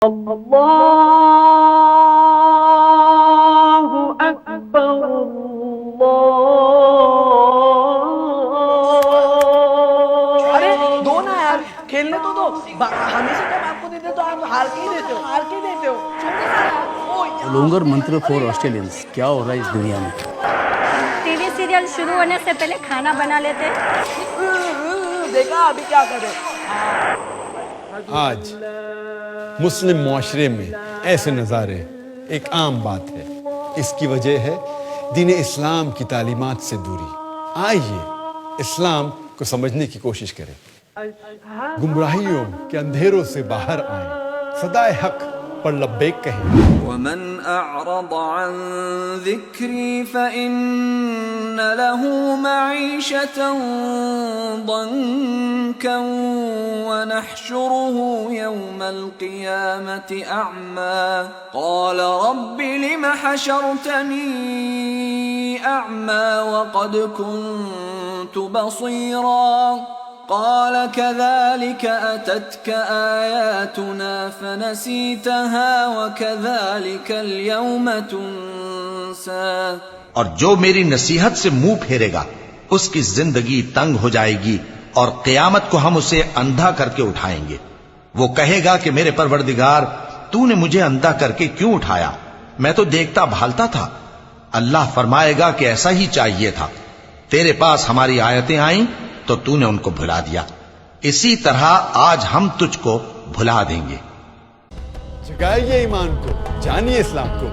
اللہ اکبر ارے دو نا یار، کھیلنے تو دو. ہمیشہ جب آپ کو دیتے تو آپ ہار کے ہی دیتے ہو. لونگر منتر فور آسٹریلینز. کیا ہو رہا ہے اس دنیا میں؟ ٹی وی سیریل شروع ہونے سے پہلے کھانا بنا لیتے. دیکھا ابھی کیا کرے. آج مسلم معاشرے میں ایسے نظارے ایک عام بات ہے. اس کی وجہ ہے دین اسلام کی تعلیمات سے دوری. آئیے اسلام کو سمجھنے کی کوشش کریں، گمراہیوں کے اندھیروں سے باہر آئیں، صدائے حق پر لبیک کہیں. ومن أعرض عن ذكري فإن له معيشة ضنكا ونحشره يوم القيامة أعمى قال رب لم حشرتني أعمى وقد كنت بصيرا قال كذلك أتتك آياتنا فنسيتها وكذلك اليوم تنسى. اور جو میری نصیحت سے منہ پھیرے گا اس کی زندگی تنگ ہو جائے گی، اور قیامت کو ہم اسے اندھا کر کے اٹھائیں گے. وہ کہے گا کہ میرے پروردگار تو نے مجھے اندھا کر کے کیوں اٹھایا؟ میں تو دیکھتا بھالتا تھا. اللہ فرمائے گا کہ ایسا ہی چاہیے تھا. تیرے پاس ہماری آیتیں آئیں تو تو نے ان کو بھلا دیا. اسی طرح آج ہم تجھ کو بھلا دیں گے. جگائیے ایمان کو، جانیے اسلام کو.